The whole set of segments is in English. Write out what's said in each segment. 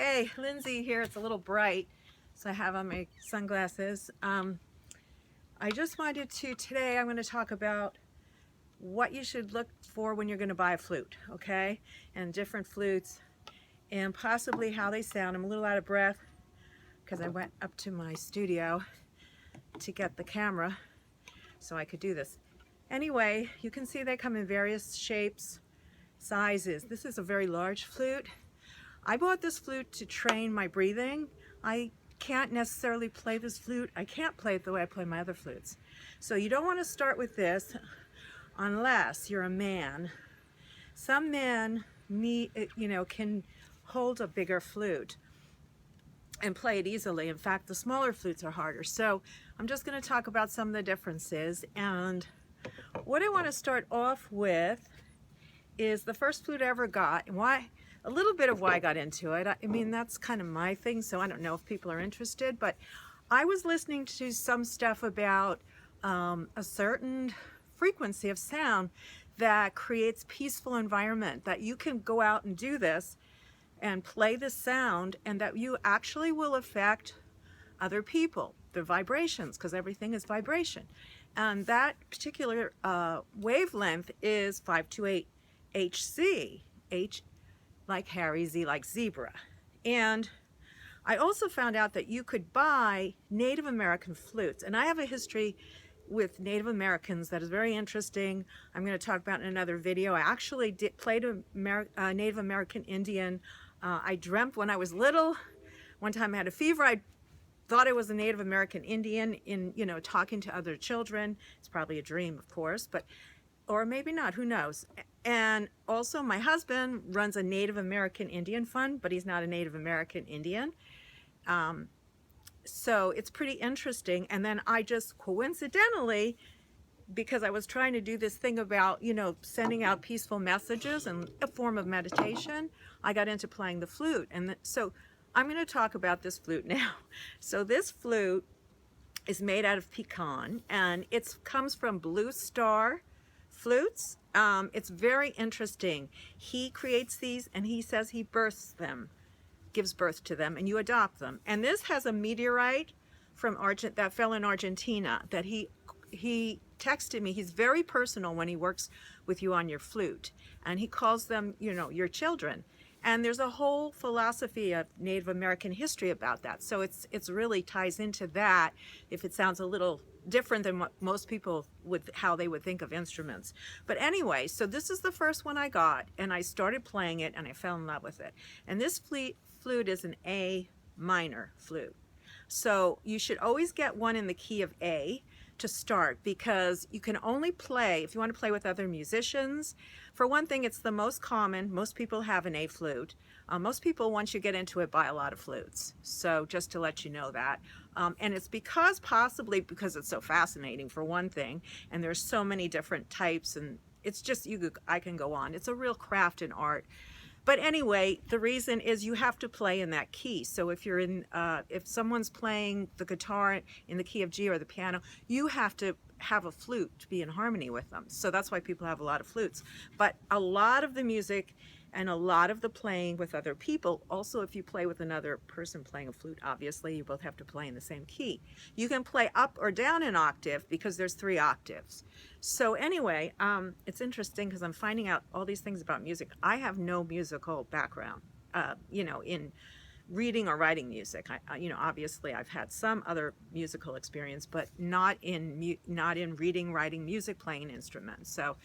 Hey, Lindsay here. It's a little bright, so I have on my sunglasses. I just wanted to, today I'm going to talk about what you should look for when you're going to buy a flute, okay? And different flutes, and possibly how they sound. I'm a little out of breath because I went up to my studio to get the camera so I could do this. Anyway, you can see they come in various shapes, sizes. This is a very large flute. I bought this flute to train my breathing. I can't necessarily play this flute. I can't play it the way I play my other flutes. So you don't want to start with this unless you're a man. Some men can hold a bigger flute and play it easily. In fact, the smaller flutes are harder. So I'm just going to talk about some of the differences. And what I want to start off with is the first flute I ever got, and a little bit of why I got into it. I mean, that's kind of my thing, so I don't know if people are interested, but I was listening to some stuff about a certain frequency of sound that creates peaceful environment, that you can go out and do this and play this sound, and that you actually will affect other people, their vibrations, because everything is vibration. And that particular wavelength is 528 HC, H like Harry, Z like zebra. And I also found out that you could buy Native American flutes. And I have a history with Native Americans that is very interesting. I'm going to talk about in another video. I actually played a Native American Indian. I dreamt when I was little. One time I had a fever. I thought I was a Native American Indian in, talking to other children. It's probably a dream, of course, or maybe not, who knows. And also my husband runs a Native American Indian fund, but he's not a Native American Indian. So it's pretty interesting. And then I just coincidentally, because I was trying to do this thing about, sending out peaceful messages and a form of meditation, I got into playing the flute. And so I'm going to talk about this flute now. So this flute is made out of pecan, and it comes from Blue Star Flutes. It's very interesting. He creates these, and he says he births them, gives birth to them, and you adopt them. And this has a meteorite from that fell in Argentina that he texted me. He's very personal when he works with you on your flute, and he calls them, your children. And there's a whole philosophy of Native American history about that. So it's really ties into that, if it sounds a little different than what most people how they would think of instruments. But anyway, so this is the first one I got, and I started playing it, and I fell in love with it. And this flute is an A minor flute. So you should always get one in the key of A to start, because you can only play, if you want to play with other musicians, for one thing, it's the most common. Most people have an A flute. Most people, once you get into it, buy a lot of flutes. So just to let you know that. And it's possibly because it's so fascinating, for one thing, and there's so many different types, and it's just, I can go on. It's a real craft and art. But anyway, the reason is you have to play in that key. So if you're if someone's playing the guitar in the key of G or the piano, you have to have a flute to be in harmony with them. So that's why people have a lot of flutes. But a lot of the music and a lot of the playing with other people, also if you play with another person playing a flute, obviously you both have to play in the same key. You can play up or down an octave because there's 3 octaves. So anyway, it's interesting because I'm finding out all these things about music. I have no musical background, in reading or writing music. Obviously I've had some other musical experience, but not in reading, writing music, playing instruments. So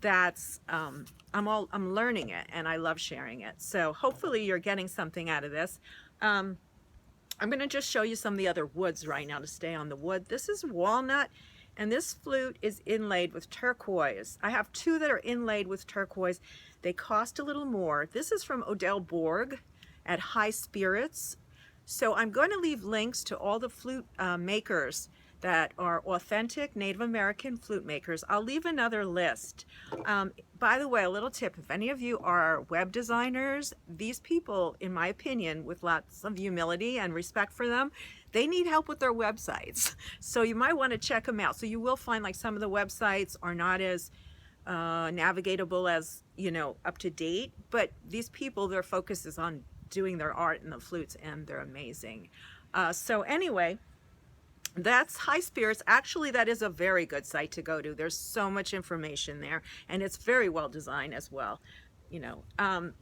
that's I'm learning it, and I love sharing it. So hopefully you're getting something out of this. I'm going to just show you some of the other woods right now to stay on the wood. This is walnut, and this flute is inlaid with turquoise. I have 2 that are inlaid with turquoise. They cost a little more. This is from Odell Borg at High Spirits. So I'm going to leave links to all the flute makers that are authentic Native American flute makers. I'll leave another list. By the way, a little tip, if any of you are web designers, these people, in my opinion, with lots of humility and respect for them, they need help with their websites. So you might want to check them out. So you will find like some of the websites are not as navigatable as, you know, up to date, but these people, their focus is on doing their art in the flutes, and they're amazing. So anyway, that's High Spirits. Actually, that is a very good site to go to. There's so much information there, and it's very well designed as well. You know,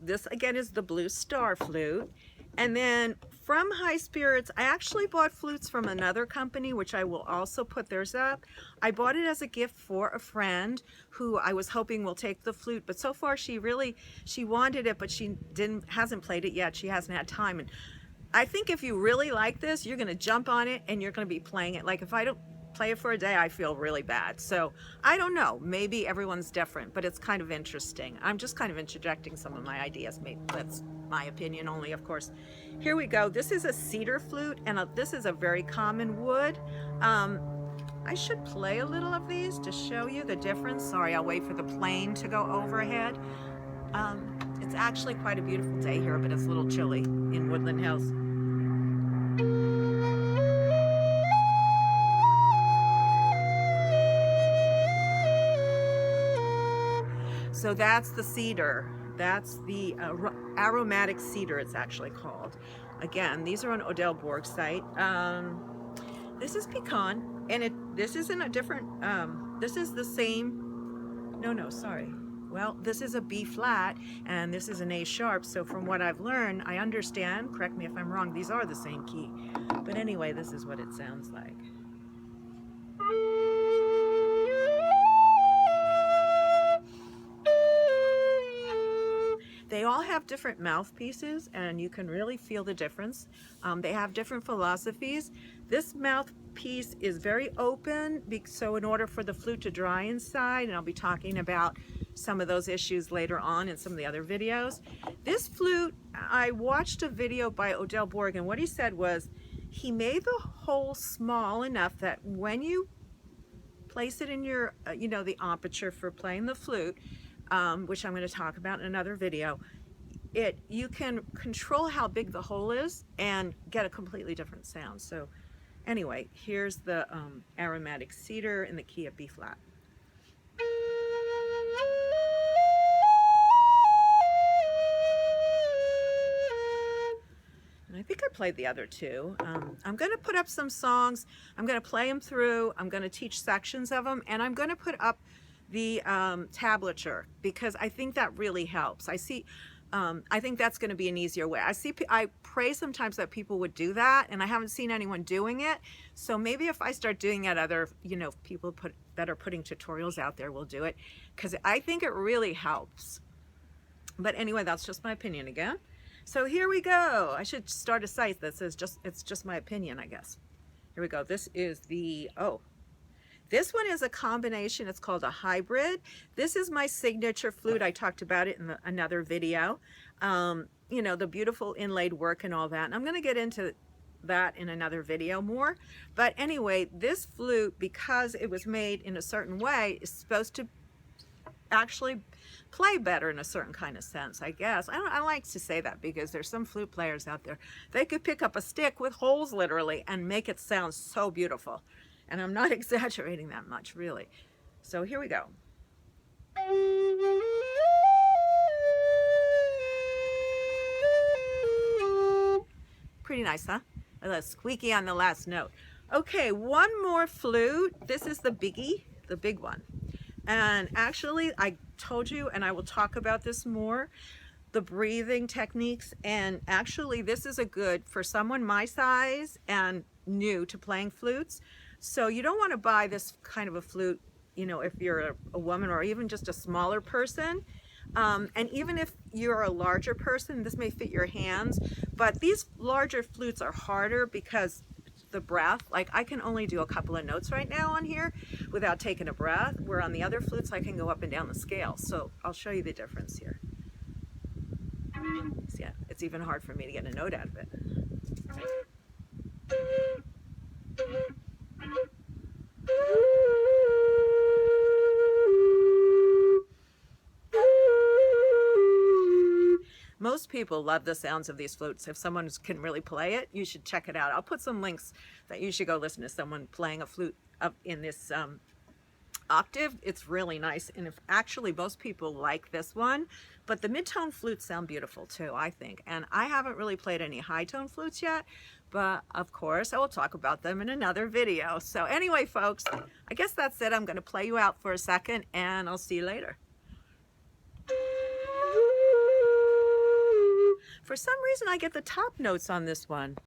this again is the Blue Star flute. And then from High Spirits, I actually bought flutes from another company, which I will also put theirs up. I bought it as a gift for a friend who I was hoping will take the flute, but so far she wanted it, but she hasn't played it yet. She hasn't had time. And I think if you really like this, you're going to jump on it and you're going to be playing it. Like if I don't play it for a day, I feel really bad. So I don't know, maybe everyone's different, but it's kind of interesting. I'm just kind of interjecting some of my ideas. Maybe that's my opinion only, of course. Here we go. This is a cedar flute, and this is a very common wood. I should play a little of these to show you the difference. Sorry, I'll wait for the plane to go overhead. It's actually quite a beautiful day here, but it's a little chilly in Woodland Hills. So that's the cedar. That's the aromatic cedar, it's actually called. Again, these are on Odell Borg's site. This is pecan, and this isn't a different, this is the same, no, sorry. Well, this is a B flat, and this is an A sharp, so from what I've learned, I understand, correct me if I'm wrong, these are the same key. But anyway, this is what it sounds like. They all have different mouthpieces, and you can really feel the difference. They have different philosophies. This mouthpiece is very open, so in order for the flute to dry inside, and I'll be talking about some of those issues later on in some of the other videos. This flute, I watched a video by Odell Borg, and what he said was he made the hole small enough that when you place it in your, you know, the aperture for playing the flute, which I'm going to talk about in another video, you can control how big the hole is and get a completely different sound. So anyway, here's the aromatic cedar in the key of B flat. And I think I played the other two. I'm going to put up some songs. I'm going to play them through. I'm going to teach sections of them, and I'm going to put up the tablature, because I think that really helps. I think that's going to be an easier way. I pray sometimes that people would do that, and I haven't seen anyone doing it. So maybe if I start doing it, other, you know, people that are putting tutorials out there will do it, because I think it really helps. But anyway, that's just my opinion again. So here we go. I should start a site that says it's just my opinion, I guess. Here we go. This is the, this one is a combination. It's called a hybrid. This is my signature flute. I talked about it in another video. You know, the beautiful inlaid work and all that. And I'm going to get into that in another video more. But anyway, this flute, because it was made in a certain way, is supposed to actually play better in a certain kind of sense, I guess. I like to say that because there's some flute players out there. They could pick up a stick with holes literally and make it sound so beautiful. And I'm not exaggerating that much, really. So here we go. Pretty nice, huh? A little squeaky on the last note. Okay, one more flute. This is the biggie, the big one. And actually, I told you, and I will talk about this more, the breathing techniques. And actually, this is a good for someone my size and new to playing flutes. So you don't want to buy this kind of a flute, you know, if you're a woman or even just a smaller person. And even if you're a larger person, this may fit your hands. But these larger flutes are harder because the breath, like I can only do a couple of notes right now on here without taking a breath, where on the other flutes I can go up and down the scale. So I'll show you the difference here. So yeah, it's even hard for me to get a note out of it. Most people love the sounds of these flutes. If someone can really play it, you should check it out. I'll put some links that you should go listen to someone playing a flute up in this octave, it's really nice. And if actually most people like this one, but the mid-tone flutes sound beautiful too, I think. And I haven't really played any high-tone flutes yet, but of course I will talk about them in another video. So anyway, folks, I guess that's it. I'm going to play you out for a second and I'll see you later. For some reason I get the top notes on this one.